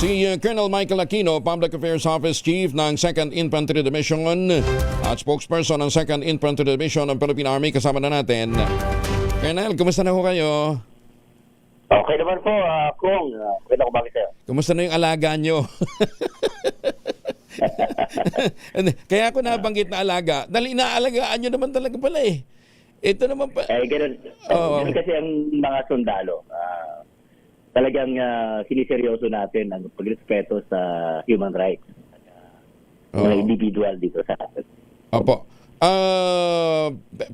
Si Colonel Michael Aquino, Public Affairs Office Chief ng 2nd Infantry Division at spokesperson ng 2nd Infantry Division ng Philippine Army, kasama na natin. Colonel, kumusta na ho kayo? Okay naman po, Kung. Okay na kumagin sa'yo. Kumusta na yung alaga nyo? Kaya ako nabanggit na alaga, dahil inaalagaan nyo naman talaga pala eh. Ito naman pa... Ganun kasi ang mga sundalo. Talagang siniseryoso natin ang pagrespeto sa human rights. Mga individual dito sa atin. Opo.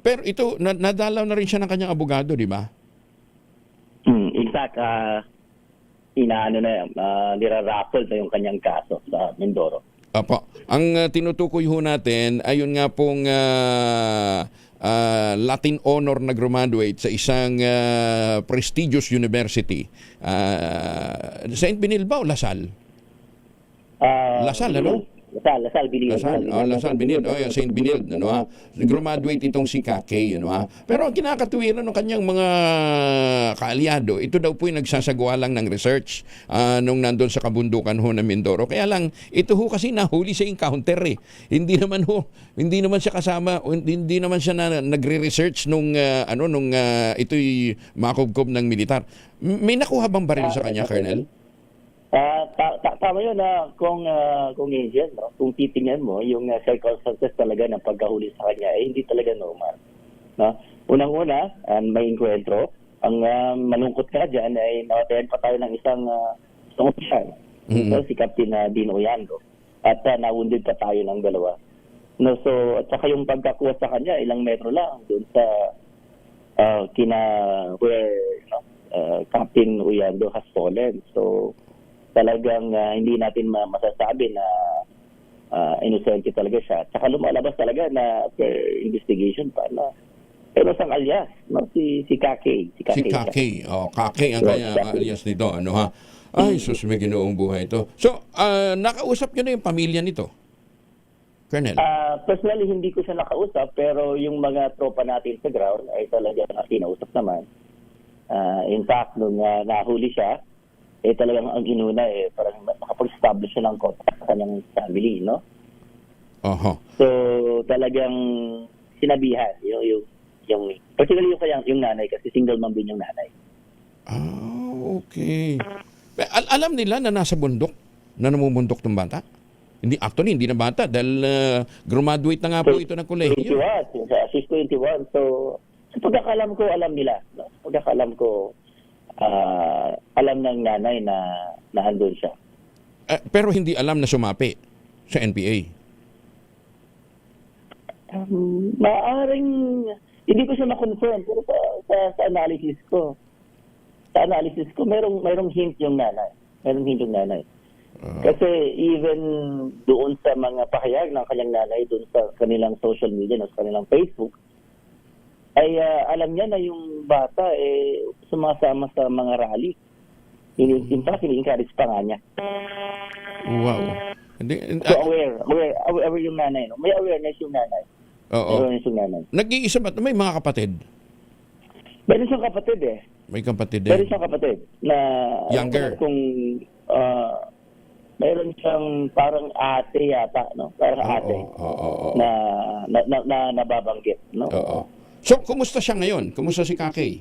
Pero ito, nadalaw na rin siya ng kanyang abogado, di ba? In fact, niraraffle na yung kanyang kaso sa Mindoro. Opo. Ang tinutukoy ho natin, ayun nga pong Latin honor na graduate sa isang prestigious university. Saint Benil ba o Lasal? Lasal, ano? Lasal Benil. Lasal Benil. Saint Benil. Graduate itong si Kakay. Pero ang kinakatuwiran ng kanyang mga kaalyado, ito daw po yung nagsasagawa lang ng research nung nandun sa kabundukan ho ng Mindoro. Kaya lang, ito ho kasi nahuli sa encounter eh. Hindi naman siya kasama, hindi naman siya nagre-research nung ito'y makubkob ng militar. May nakuha bang baril sa kanya, Colonel? Tama yun kung Angel, no? Kung titingnan mo, yung circumstances talaga ng pagkahuli sa kanya hindi talaga normal. No? Unang-una, may enkwentro. Ang malungkot ka dyan ay nawatayan pa tayo ng isang opisyal. Si Captain Dino Oyando. At nawundid pa tayo ng dalawa. No, so, at saka yung pagkakuha sa kanya, ilang metro lang doon sa Captain Oyando has fallen. So, talagang hindi natin masasabi na inosente talaga siya. Tsaka lumalabas talaga na investigation pa na pero sang alias, no? Si Kakay. Si Kakay. Kakay ang kanya alias nito. Ay, sus, may ginoong buhay ito. So, nakausap nyo na yung pamilya nito, Colonel? Personally, hindi ko siya nakausap, pero yung mga tropa natin sa ground ay talaga kinausap naman. In fact, nung nahuli siya, talagang ang inuna parang makapag-establish siya ng contact sa kanyang family, no? So, talagang sinabihan yung particularly yung nanay kasi single mom din yung nanay. Okay. Alam nila na nasa bundok, na namumundok ng bata? Hindi na bata dahil graduate na nga po ito ng kolehiyo. 21, she's 21. So, sa pagkakalam ko, alam nila. No? Sa pagkakalam ko, alam ng nanay na andun siya. Pero hindi alam na sumapi sa NPA? Maaring, hindi ko siya ma-confirm, pero sa analysis ko, merong hint yung nanay. Kasi even doon sa mga pahayag ng kanyang nanay, doon sa kanilang social media, sa kanilang Facebook, ay alam niya na yung bata sumasama sa mga rally. In fact, ini-encourage pa nga niya. Wow. So aware yung nanay. No? May awareness yung nanay. Oo. Nag-iisa ba? May mga kapatid? Meron siyang kapatid May kapatid din? Meron siyang kapatid na... Younger? Kung meron siyang parang ate yata, no? Parang ate. Na nababanggit, no? Oo. So, kumusta siya ngayon? Kumusta si Kakay?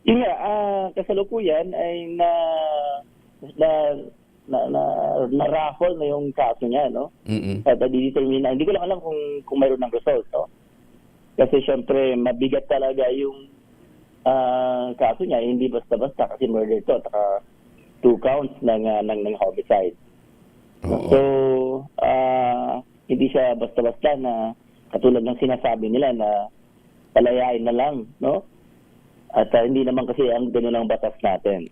Yun nga, kasalukuyan ay na-raffle na yung kaso niya, no? At di-determine, hindi ko lang alam kung mayroon ng result, no? Kasi syempre, mabigat talaga yung kaso niya, hindi basta-basta kasi murder to, at 2 counts ng homicide. So, hindi siya basta-basta na katulad ng sinasabi nila na palayain na lang, no? At hindi naman kasi ang gano'n ang batas natin.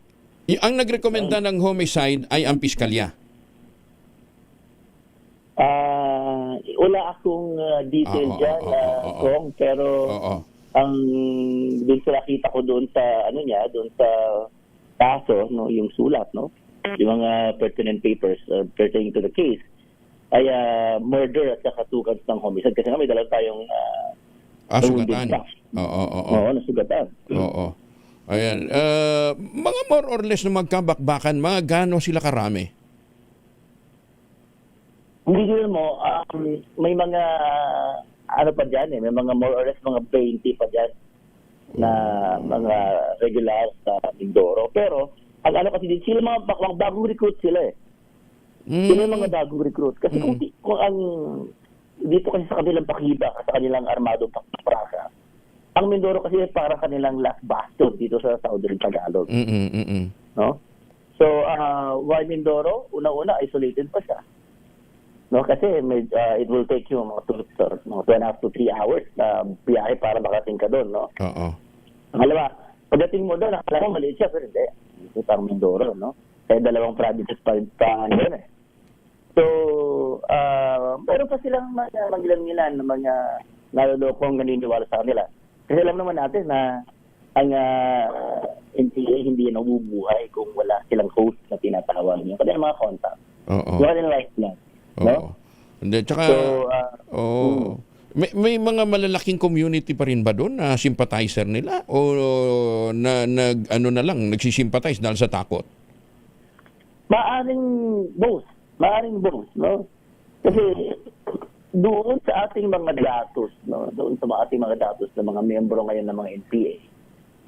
Ang nagrekomenda ng homicide ay ang piskalya? Wala akong detail dyan, pero ang doon sa nakita ko doon sa doon sa kaso, no, yung sulat, no, yung mga pertinent papers pertaining to the case, ay murder at saka 2 counts ng homicide. Kasi nga may dalawa tayong sugatan. Oo, nasugatan. Oo. Ayan. Mga more or less na magkabakbakan, mga gaano sila karami? Hindi yun mo, may mga, ano pa dyan may mga more or less mga 20 pa dyan na mga regular sa Mindoro. Pero, ang ano kasi din, sila mga bagong recruit sila eh. Sila yung mga bagong recruit. Kasi kung ang, dito kasi sa kanilang pakibak, sa kanilang armadong pakprasa, ang Mindoro kasi parang kanilang last bastion dito sa Southern Tagalog. No? So, why Mindoro? Una-una, isolated pa siya. No, kasi it will take you mga 2.5 to 3 hours na biyahe para makating ka doon, no? Oo. Pangalawa, pagdating mo doon, akala mo maliit siya, pero hindi. Ito parang Mindoro, no? Kaya dalawang provinces pa doon eh. So, meron pa silang mga ilan-ilan na mga nalulokong naniniwala sa kanila. Kasi alam naman natin na ang NPA hindi yan nabubuhay kung wala silang host na tinatawag niyo. Kasi mga contact. Oo. Wala nilang lifeline. No? Hindi, tsaka, may mga malalaking community pa rin ba doon na sympathizer nila? O nagsisimpathize dahil sa takot? Maaring both, no? Kasi doon sa ating mga datos, no? Doon sa ating mga datos ng mga miyembro ngayon ng mga NPA,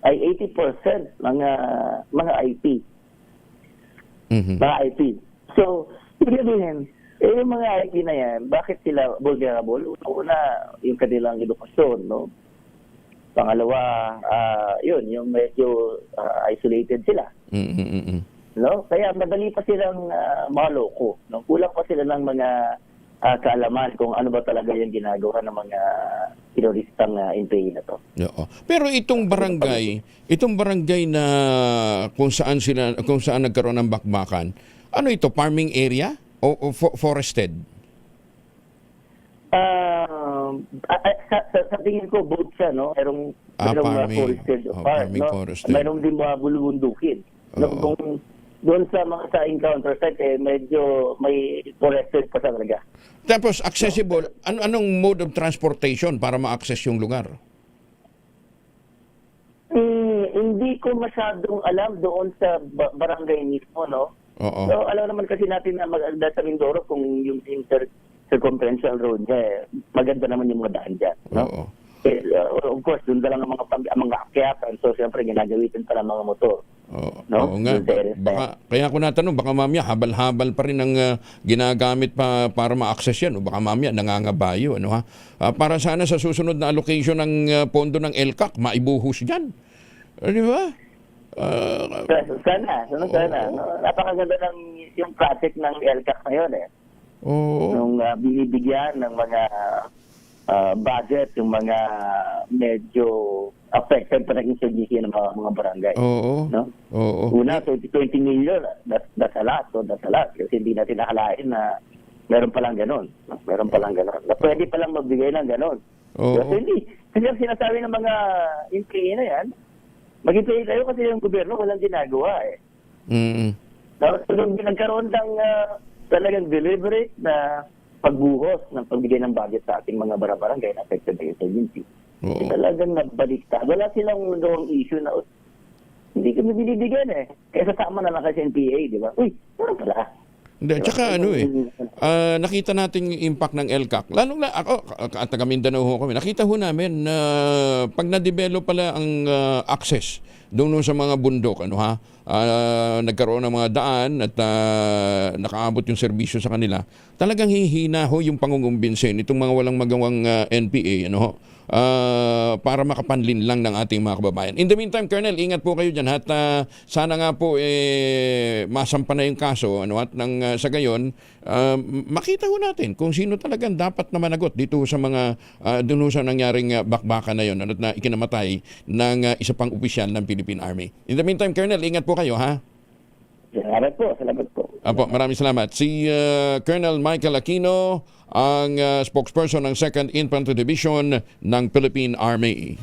ay 80% mga IP. Mga IP. So, sabihin, yung mga IP na yan, bakit sila vulnerable? Una, yung kanilang edukasyon, no? Pangalawa, yun, yung medyo isolated sila. No? Kaya madali pa silang maloko. No? Kulang pa sila ng mga kaalaman kung ano ba talaga yung ginagawa ng mga teroristang NPA na to. Oo. Pero itong barangay na kung saan nagkaroon ng bakbakan, ano ito, farming area? O forested? Sa tingin ko, both siya, no? Merong forested part, farming, no? forested. Merong din mga bulubundukin. No? Kung doon sa mga sa encounter site, medyo may forested pa talaga. Tapos, accessible, anong mode of transportation para ma-access yung lugar? Hindi ko masyadong alam doon sa barangay mismo, no? Oo. So, alam naman kasi natin na maganda sa Mindoro kung yung circumferential road niya, maganda naman yung mga daan dyan. No? Oo. Of course, doon lang ang mga akyatan. So, siyempre, ginagawitin pa ng mga motor. Oo. No? Oo nga. Kaya ako natanong, baka mamaya habal-habal pa rin ang ginagamit para ma-access yan. O baka mamaya nangangabayo. Ano, ha? Para sana sa susunod na allocation ng pondo ng LCAC, maibuhos dyan. Di ba? Sana. No? Napakaganda ng yung project ng LCAC ngayon eh. Oo. Nung binibigyan ng mga budget, yung mga medyo affected pa naging service ng mga barangay. Oo. No? Oo. Una, 20 million, that's a lot. So that's a lot. Kasi hindi natin nakalain na meron palang ganun. Meron palang ganun. Na pwede palang magbigay ng ganun. Oo. Kasi hindi. Kasi ang sinasabi ng mga NPA na yan, mag-impay kayo kasi yung gobyerno walang ginagawa eh. So, nagkaroon ng talagang deliberate na pagbuhos ng pagbigay ng budget sa ating mga barangay na affected by insurgency. Talagang nagbaliktad. Wala silang gawang issue na hindi kami binibigyan eh. Kaya sasama na lang kasi NPA, di ba? Uy, ano pala? Hindi, tsaka nakita natin yung impact ng LCAC. Lalo na ako, at taga Mindanao ho kami, nakita ho namin na pag na-develop pala ang access doon sa mga bundok, nagkaroon ng mga daan at nakaabot yung serbisyo sa kanila, talagang hihina ho yung pangungumbinsin itong mga walang magawang NPA, para makapanlin lang ng ating mga kababayan. In the meantime, Colonel, ingat po kayo dyan at sana nga po masampa na yung kaso at nang sa gayon, makita ho natin kung sino talagang dapat na managot dito sa mga dun sa nangyaring bakbakan na yun at na ikinamatay ng isa pang opisyal ng Philippine Army. In the meantime, Colonel, ingat po kayo, ha? Salamat po. Apo, maraming salamat. Si Colonel Michael Aquino, ang spokesperson ng 2nd Infantry Division ng Philippine Army.